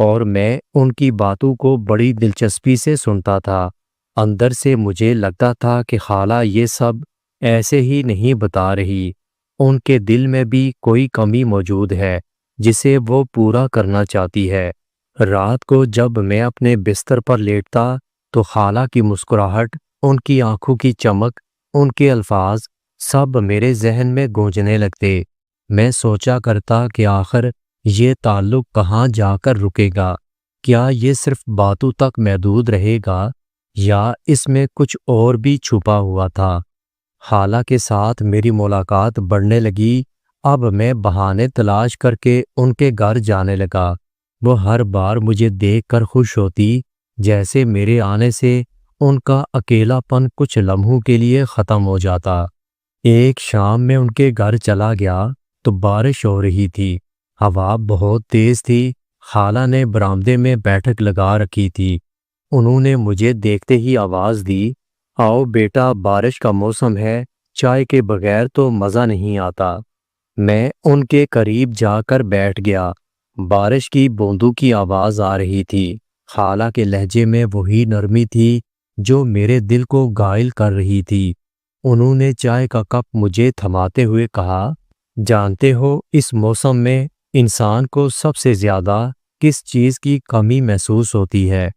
اور میں ان کی باتوں کو بڑی دلچسپی سے سنتا تھا۔ اندر سے مجھے لگتا تھا کہ خالہ یہ سب ایسے ہی نہیں بتا رہی، ان کے دل میں بھی کوئی کمی موجود ہے جسے وہ پورا کرنا چاہتی ہے۔ رات کو جب میں اپنے بستر پر لیٹتا تو خالہ کی مسکراہٹ، ان کی آنکھوں کی چمک، ان کے الفاظ سب میرے ذہن میں گونجنے لگتے۔ میں سوچا کرتا کہ آخر یہ تعلق کہاں جا کر رکے گا؟ کیا یہ صرف باتوں تک محدود رہے گا یا اس میں کچھ اور بھی چھپا ہوا تھا؟ خالہ کے ساتھ میری ملاقات بڑھنے لگی۔ اب میں بہانے تلاش کر کے ان کے گھر جانے لگا۔ وہ ہر بار مجھے دیکھ کر خوش ہوتی، جیسے میرے آنے سے ان کا اکیلا پن کچھ لمحوں کے لیے ختم ہو جاتا۔ ایک شام میں ان کے گھر چلا گیا تو بارش ہو رہی تھی، ہوا بہت تیز تھی۔ خالہ نے برآمدے میں بیٹھک لگا رکھی تھی۔ انہوں نے مجھے دیکھتے ہی آواز دی، آؤ بیٹا، بارش کا موسم ہے، چائے کے بغیر تو مزہ نہیں آتا۔ میں ان کے قریب جا کر بیٹھ گیا۔ بارش کی بوندوں کی آواز آ رہی تھی۔ خالہ کے لہجے میں وہی نرمی تھی جو میرے دل کو گھائل کر رہی تھی۔ انہوں نے چائے کا کپ مجھے تھماتے ہوئے کہا، جانتے ہو اس موسم میں انسان کو سب سے زیادہ کس چیز کی کمی محسوس ہوتی ہے؟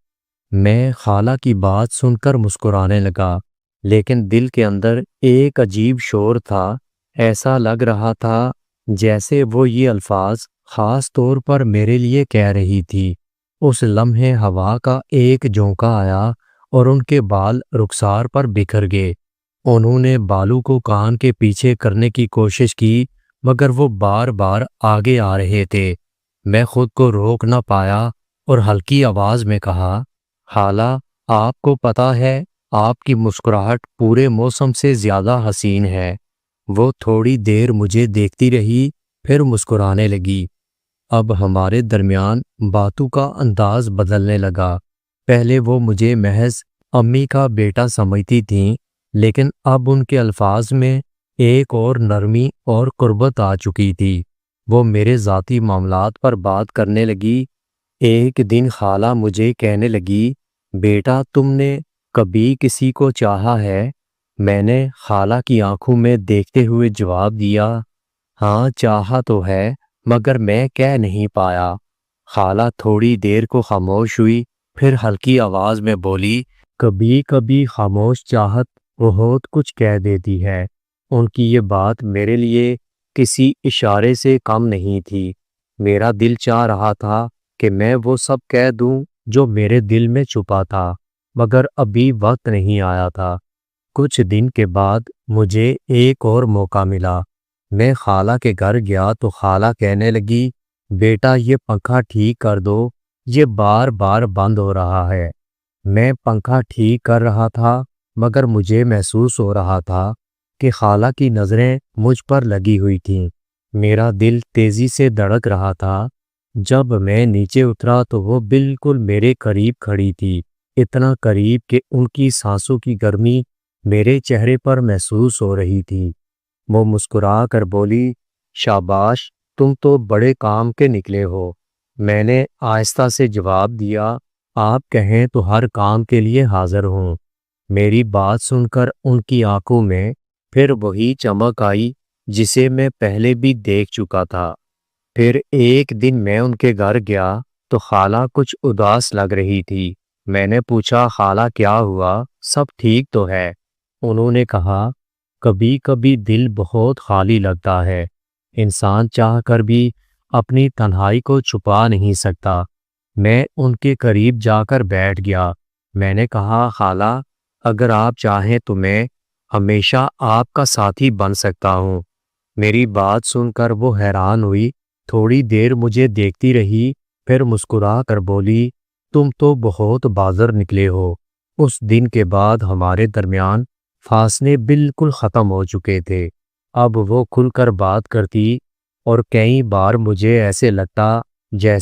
میں خالہ کی بات سن کر مسکرانے لگا، لیکن دل کے اندر ایک عجیب شور تھا۔ ایسا لگ رہا تھا جیسے وہ یہ الفاظ خاص طور پر میرے لیے کہہ رہی تھی۔ اس لمحے ہوا کا ایک جھونکا آیا اور ان کے بال رخسار پر بکھر گئے۔ انہوں نے بالوں کو کان کے پیچھے کرنے کی کوشش کی، مگر وہ بار بار آگے آ رہے تھے۔ میں خود کو روک نہ پایا اور ہلکی آواز میں کہا، خالہ، آپ کو پتہ ہے آپ کی مسکراہٹ پورے موسم سے زیادہ حسین ہے۔ وہ تھوڑی دیر مجھے دیکھتی رہی، پھر مسکرانے لگی۔ اب ہمارے درمیان باتوں کا انداز بدلنے لگا۔ پہلے وہ مجھے محض امی کا بیٹا سمجھتی تھیں، لیکن اب ان کے الفاظ میں ایک اور نرمی اور قربت آ چکی تھی۔ وہ میرے ذاتی معاملات پر بات کرنے لگی۔ ایک دن خالہ مجھے کہنے لگی، بیٹا، تم نے کبھی کسی کو چاہا ہے؟ میں نے خالہ کی آنکھوں میں دیکھتے ہوئے جواب دیا، ہاں چاہا تو ہے، مگر میں کہہ نہیں پایا۔ خالہ تھوڑی دیر کو خاموش ہوئی، پھر ہلکی آواز میں بولی، کبھی کبھی خاموش چاہت بہت کچھ کہہ دیتی ہے۔ ان کی یہ بات میرے لیے کسی اشارے سے کم نہیں تھی۔ میرا دل چاہ رہا تھا کہ میں وہ سب کہہ دوں جو میرے دل میں چھپا تھا، مگر ابھی وقت نہیں آیا تھا۔ کچھ دن کے بعد مجھے ایک اور موقع ملا۔ میں خالہ کے گھر گیا تو خالہ کہنے لگی، بیٹا یہ پنکھا ٹھیک کر دو، یہ بار بار بند ہو رہا ہے۔ میں پنکھا ٹھیک کر رہا تھا، مگر مجھے محسوس ہو رہا تھا کہ خالہ کی نظریں مجھ پر لگی ہوئی تھیں۔ میرا دل تیزی سے دھڑک رہا تھا۔ جب میں نیچے اترا تو وہ بالکل میرے قریب کھڑی تھی، اتنا قریب کہ ان کی سانسوں کی گرمی میرے چہرے پر محسوس ہو رہی تھی۔ وہ مسکرا کر بولی، شاباش، تم تو بڑے کام کے نکلے ہو۔ میں نے آہستہ سے جواب دیا، آپ کہیں تو ہر کام کے لیے حاضر ہوں۔ میری بات سن کر ان کی آنکھوں میں پھر وہی چمک آئی جسے میں پہلے بھی دیکھ چکا تھا۔ پھر ایک دن میں ان کے گھر گیا تو خالہ کچھ اداس لگ رہی تھی۔ میں نے پوچھا، خالہ کیا ہوا، سب ٹھیک تو ہے؟ انہوں نے کہا، کبھی کبھی دل بہت خالی لگتا ہے، انسان چاہ کر بھی اپنی تنہائی کو چھپا نہیں سکتا۔ میں ان کے قریب جا کر بیٹھ گیا۔ میں نے کہا، خالہ، اگر آپ چاہیں تو میں ہمیشہ آپ کا ساتھی بن سکتا ہوں۔ میری بات سن کر وہ حیران ہوئی، تھوڑی دیر مجھے دیکھتی رہی، پھر مسکرا کر بولی، تم تو بہت بازر نکلے ہو۔ اس دن کے بعد ہمارے درمیان فاصلے بالکل ختم ہو چکے تھے۔ اب وہ کھل کر بات کرتی اور کئی بار مجھے ایسے لگتا جیسے